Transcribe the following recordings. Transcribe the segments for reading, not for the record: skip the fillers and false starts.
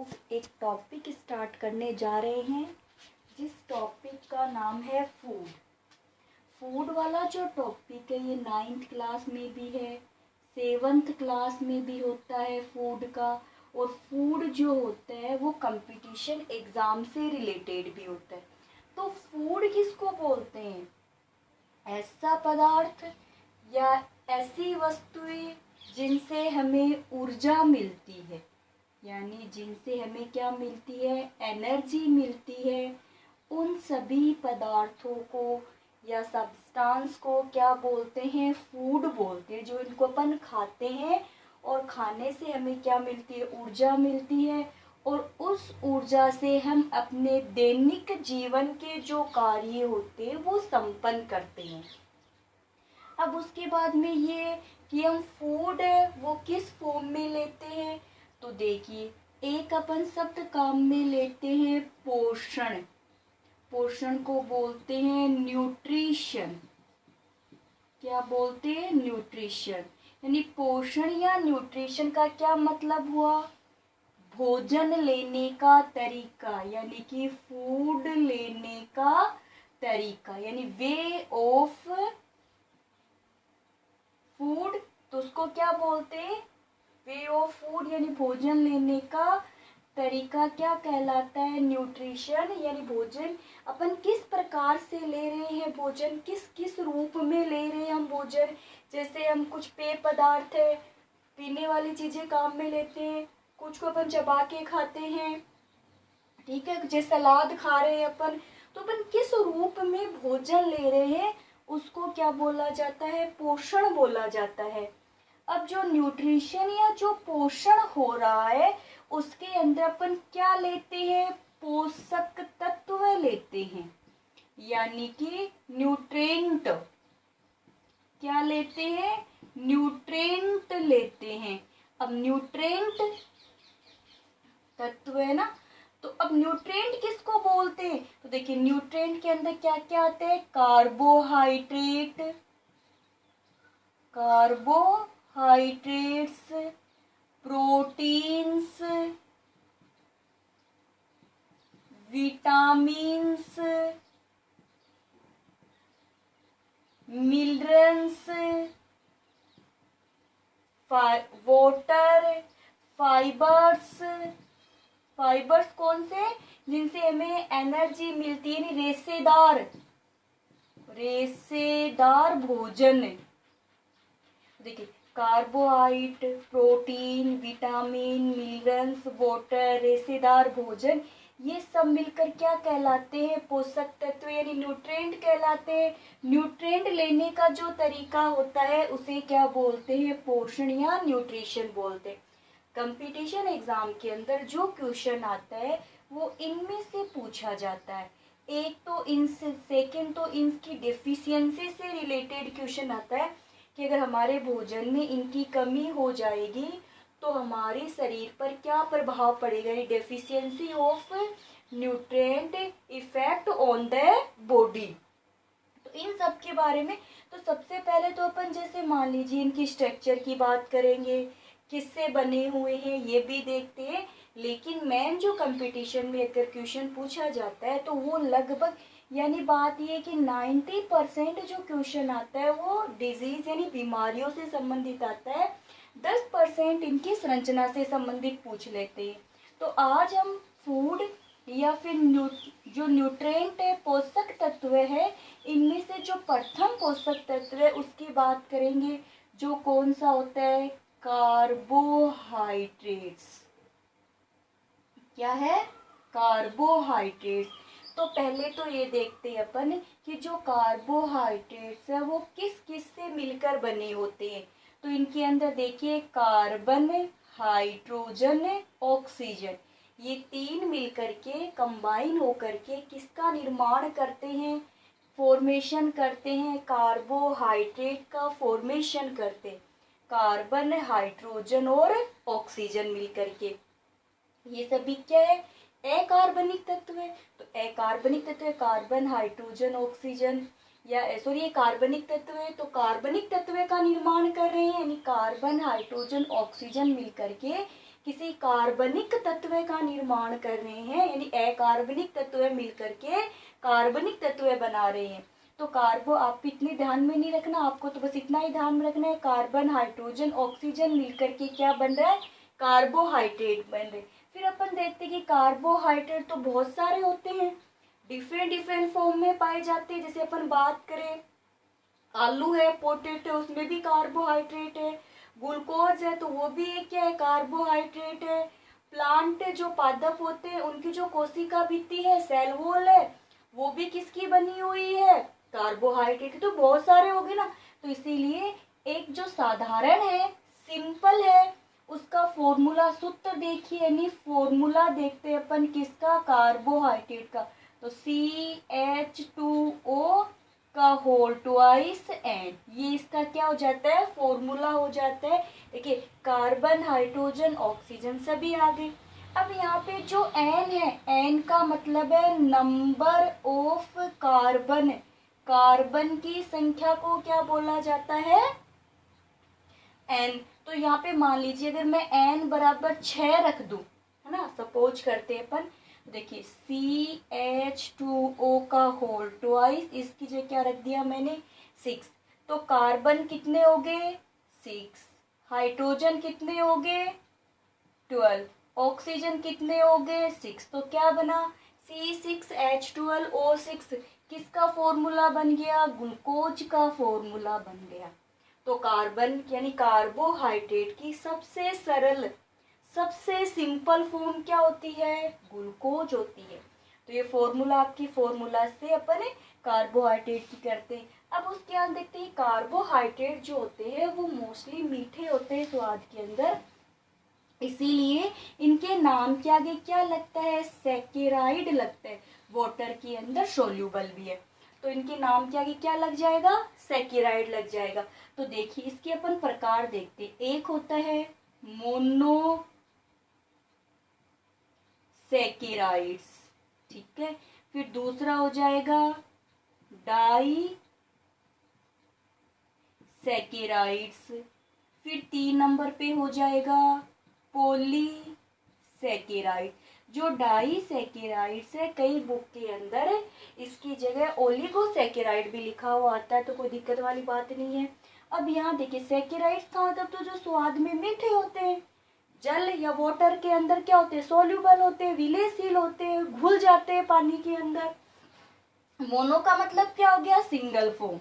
लोग एक topic start करने जा रहे हैं जिस टॉपिक का नाम है फूड। फूड वाला जो टॉपिक है ये 9th क्लास में भी है, 7th क्लास में भी होता है फूड का। और फूड जो होता है वो कंपटीशन एग्ज़ाम से रिलेटेड भी होता है। तो फूड किसको बोलते हैं? ऐसा पदार्थ या ऐसी वस्तुएं जिनसे हमें ऊर्जा मिलती है, यानी जिनसे हमें क्या मिलती है? एनर्जी मिलती है। उन सभी पदार्थों को या सब्सटेंस को क्या बोलते हैं? फूड बोलते हैं। जो इनको अपन खाते हैं और खाने से हमें क्या मिलती है? ऊर्जा मिलती है। और उस ऊर्जा से हम अपने दैनिक जीवन के जो कार्य होते हैं वो संपन्न करते हैं। अब उसके बाद में ये कि हम फूड है वो किस फॉर्म में लेते हैं, तो देखिए एक अपन शब्द काम में लेते हैं पोषण। पोषण को बोलते हैं न्यूट्रिशन। क्या बोलते हैं? न्यूट्रिशन। यानी पोषण या न्यूट्रिशन का क्या मतलब हुआ? भोजन लेने का तरीका, यानी कि फूड लेने का तरीका, यानी वे ऑफ फूड। तो उसको क्या बोलते हैं? वे ऑफ फूड, यानी भोजन लेने का तरीका क्या कहलाता है? न्यूट्रिशन। यानी भोजन अपन किस प्रकार से ले रहे हैं, भोजन किस किस रूप में ले रहे हैं हम भोजन। जैसे हम कुछ पेय पदार्थ है, पीने वाली चीजें काम में लेते हैं, कुछ को अपन चबा के खाते हैं, ठीक है, जैसे सलाद खा रहे हैं अपन। तो अपन किस रूप में भोजन ले रहे हैं उसको क्या बोला जाता है? पोषण बोला जाता है। अब जो न्यूट्रिशन या जो पोषण हो रहा है उसके अंदर अपन क्या लेते हैं? पोषक तत्व लेते हैं, यानी कि न्यूट्रेंट। क्या लेते हैं? न्यूट्रेंट लेते हैं। अब न्यूट्रेंट तत्व है ना, तो अब न्यूट्रेंट किसको बोलते हैं? तो देखिए न्यूट्रेंट के अंदर क्या क्या आते हैं? Carbohydrate, carbohydrates, proteins, vitamins, minerals, water, fibres. Fibres कौन से? जिनसे हमें एनर्जी मिलती है, यानी रेशेदार भोजन। देखिए carbohydrate, protein, vitamin, minerals, water, रेशेदार भोजन, ये सब मिलकर क्या कहलाते हैं? पोषक तत्व, यानी न्यूट्रिएंट कहलाते हैं। न्यूट्रिएंट लेने का जो तरीका होता है उसे क्या बोलते हैं? पोषण या न्यूट्रिशन बोलते हैं। कंपटीशन एग्जाम के अंदर जो क्वेश्चन आता है वो इनमें से पूछा जाता है। एक तो इनसे, सेकेंड तो इनकी डेफिशिएंसी से रिलेटेड क्वेश्चन आता है कि अगर हमारे भोजन में इनकी कमी हो जाएगी तो हमारे शरीर पर क्या प्रभाव पड़ेगा? Deficiency of nutrient effect on the body. तो इन सब के बारे में तो सबसे पहले तो अपन जैसे मान लीजिए इनकी स्ट्रक्चर की बात करेंगे, किससे बने हुए हैं ये भी देखते हैं। लेकिन मेन जो कंपटीशन में अगर क्वेश्चन पूछा जाता है तो वो लगभग, यानी बात ये कि 90% जो क्वेश्चन आता है वो डिजीज यानी बीमारियों से संबंधित आता है, 10% इनकी संरचना से संबंधित पूछ लेते हैं। तो आज हम फूड या फिर जो न्यूट्रिएंट है, पोषक तत्व है, इनमें से जो प्रथम पोषक तत्व है उसकी बात करेंगे, जो कौन सा होता है? कार्बोहाइड्रेट्स। क्या है? कार्बोहाइड्रेट्स। तो पहले तो ये देखते हैं अपन कि जो कार्बोहाइड्रेट्स है वो किस किस से मिलकर बने होते हैं। तो इनके अंदर देखिए कार्बन, हाइड्रोजन, ऑक्सीजन, ये तीन मिलकर के कंबाइन होकर के किसका निर्माण करते हैं? फॉर्मेशन करते हैं, कार्बोहाइड्रेट का फॉर्मेशन करते हैं। कार्बन, हाइड्रोजन और ऑक्सीजन मिलकर के ये सभी क्या है? अकार्बनिक तत्व है। तो अकार्बनिक तत्व है कार्बन, हाइड्रोजन, ऑक्सीजन, या सॉरी ये कार्बनिक तत्व है तो कार्बनिक तत्व का निर्माण कर रहे हैं, यानी कार्बन, हाइड्रोजन, ऑक्सीजन मिलकर के किसी कार्बनिक तत्व का निर्माण कर रहे हैं, यानी अकार्बनिक तत्व मिलकर के कार्बनिक तत्व बना रहे हैं। तो कार्बो आप इतने ध्यान में नहीं रखना, आपको तो बस इतना ही ध्यान में रखना है, कार्बन हाइड्रोजन ऑक्सीजन मिलकर के क्या बन रहा है, कार्बोहाइड्रेट बन रहे। फिर अपन देखते हैं कि कार्बोहाइड्रेट तो बहुत सारे होते हैं, डिफरेंट डिफरेंट फॉर्म में पाए जाते हैं। जैसे अपन बात करें, आलू है, पोटैटो, उसमें भी कार्बोहाइड्रेट है। ग्लूकोज है तो वो भी एक क्या है, कार्बोहाइड्रेट है। प्लांट जो पादप होते हैं उनकी जो कोशिका भित्ति है, सेल वॉल है, वो भी किसकी बनी हुई है, कार्बोहाइड्रेट। तो बहुत सारे हो गए ना। तो इसीलिए एक जो साधारण है, सिंपल है, उसका फॉर्मूला सूत्र देखिए, यानी फॉर्मूला देखते हैं अपन किसका, कार्बोहाइड्रेट का। तो CH2O का होल ट्वाइस एन, ये इसका क्या हो जाता है, फॉर्मूला हो जाता है। देखिए कार्बन हाइड्रोजन ऑक्सीजन सभी आ गए। अब यहाँ पे जो एन है, एन का मतलब है नंबर ऑफ कार्बन। कार्बन की संख्या को क्या बोला जाता है, एन। तो यहाँ पे मान लीजिए अगर मैं एन बराबर 6 रख दूं, है ना, सपोज करते हैं अपन, देखिए CH2O का होल ट्वाइस, इसकी जगह क्या रख दिया मैंने, 6। तो कार्बन कितने हो गए, 6। हाइड्रोजन कितने हो गए, 12। ऑक्सीजन कितने हो गए, 6। तो क्या बना, C6H12O6 किसका फॉर्मूला बन गया, ग्लूकोज का फॉर्मूला बन गया। तो कार्बन यानी कार्बोहाइड्रेट की सबसे सरल, सबसे सिंपल फॉर्म क्या होती है, ग्लूकोज होती है। तो ये फॉर्मूला आपकी, फॉर्मूला से अपन कार्बोहाइड्रेट की करते हैं। अब उसके बाद देखते हैं कार्बोहाइड्रेट जो होते हैं वो मोस्टली मीठे होते हैं स्वाद के अंदर, इसीलिए इनके नाम के आगे क्या लगता है, सैकेराइड लगता है। वाटर के अंदर सोल्यूबल भी है, तो इनके नाम के आगे क्या लग जाएगा, सैकेराइड लग जाएगा। तो देखिए इसके अपन प्रकार देखते हैं। एक होता है मोनो सैकेराइड्स, ठीक है। फिर दूसरा हो जाएगा डाई सैकेराइड्स। फिर 3 नंबर पे हो जाएगा पॉली सैकेराइड। जो डाई सैकेराइड्स है, कई बुक के अंदर इसकी जगह ओलिगोसैकेराइड भी लिखा हुआ आता है, तो कोई दिक्कत वाली बात नहीं है। अब यहाँ देखिए सैकेराइड्स का मतलब तो जो स्वाद में मीठे होते हैं, जल या वाटर के अंदर क्या होते हैं, सोल्यूबल होते हैं, विलेयशील होते हैं, घुल जाते हैं पानी के अंदर। मोनो का मतलब क्या हो गया, सिंगल फॉर्म।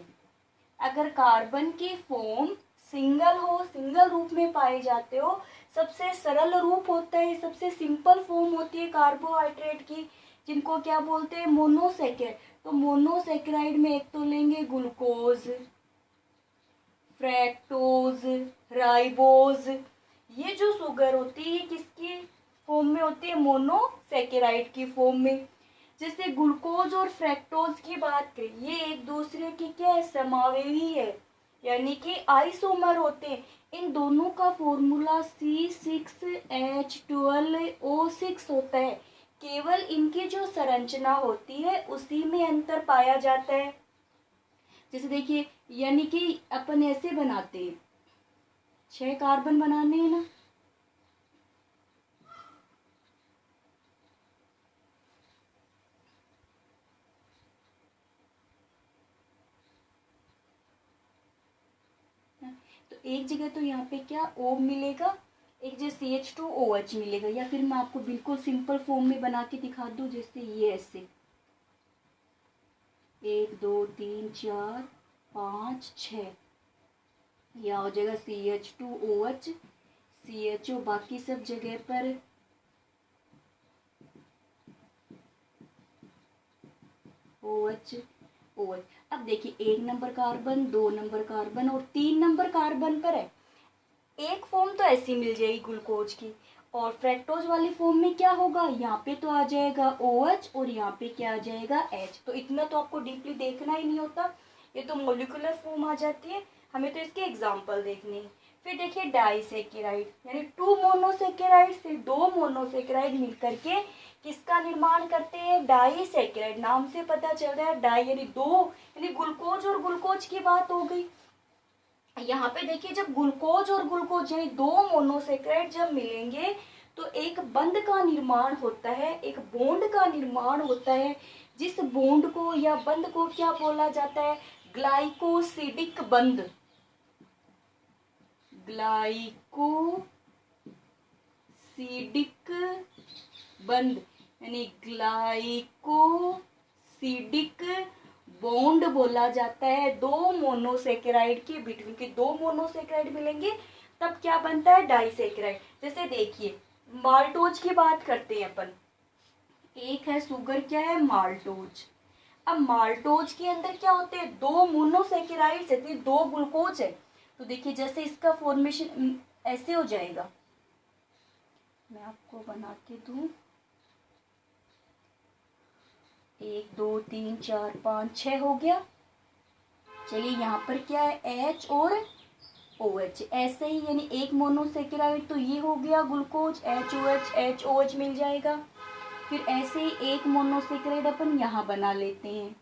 अगर कार्बन की फॉर्म सिंगल हो, सिंगल रूप में पाए जाते हो, सबसे सरल रूप होता है, सबसे सिंपल फॉर्म होती है कार्बोहाइड्रेट की, जिनको क्या बोलते हैं, मोनोसैकेराइड। तो मोनोसैकेराइड में एक तो लेंगे ग्लूकोज, फ्रैक्टोज, राइबोज। ये जो शुगर होती है किसकी फॉर्म में होती है, मोनोसैकेराइड की फॉर्म में। जैसे ग्लूकोज और फ्रैक्टोज की बात करें, ये एक दूसरे की क्या है, समावेही है, यानी कि आइसोमर होते हैं। इन दोनों का फॉर्मूला C6H12O6 होता है। केवल इनकी जो संरचना होती है उसी में अंतर पाया जाता है। जैसे देखिए, यानी कि अपन ऐसे बनाते हैं, 6 कार्बन बनाने हैं ना, तो एक जगह तो यहाँ पे क्या O मिलेगा, एक जगह CH2OH मिलेगा। या फिर मैं आपको बिल्कुल सिंपल फॉर्म में बना के दिखा दूं, जैसे ये ऐसे 1 2 3 4 5 6, यहाँ हो जाएगा CH2OH, CHO, बाकी सब जगह पर OH OH। अब देखिए 1 नंबर कार्बन, 2 नंबर कार्बन और 3 नंबर कार्बन पर है, एक फॉर्म तो ऐसी मिल जाएगी ग्लूकोज की। और फ्रैक्टोज वाली फॉर्म में क्या होगा, यहाँ पे तो आ जाएगा OH और यहाँ पे क्या आ जाएगा H। तो इतना तो आपको डीपली देखना ही नहीं होता, ये तो मोलिकुलर फॉर्म आ जाती है, हमें तो इसके एग्जाम्पल देखने हैं। फिर देखिए डाइसैकेराइड, यानी 2 मोनोसैकेराइड से 2 मोनोसैकेराइड मिलकर के किसका निर्माण करते हैं, डाइसैकेराइड। नाम से पता चल रहा है डाई यानी 2, यानी ग्लूकोज और ग्लूकोज की बात हो गई। यहाँ पे देखिए जब ग्लूकोज और ग्लूकोज यानी 2 मोनोसैकेराइड जब मिलेंगे तो एक बंध का निर्माण होता है, एक बॉन्ड का निर्माण होता है, जिस बॉन्ड को या बंध को क्या बोला जाता है? ग्लाइकोसिडिक बंध। ग्लाइकोसिडिक बंध यानी ग्लाइकोसिडिक बॉन्ड बोला जाता है दो मोनोसेकेराइड के बिटवीन के। दो मोनोसेकेराइड मिलेंगे तब क्या बनता है? डाइसेकेराइड। जैसे देखिए माल्टोज की बात करते हैं अपन, एक है शुगर, क्या है? माल्टोज। अब माल्टोज के अंदर क्या होते हैं? दो मोनोसेकेराइड्स है, दो ग्लूकोज है। तो देखिए जैसे इसका फॉर्मेशन ऐसे हो जाएगा, मैं आपको बना के दूं, 1 2 3 4 5 6 हो गया। चलिए यहाँ पर क्या है? H और OH, ऐसे ही यानी एक मोनोसेकेराइड तो ये हो गया ग्लूकोज, HOH मिल जाएगा। फिर ऐसे ही एक मोनोसेकेराइड अपन यहाँ बना लेते हैं,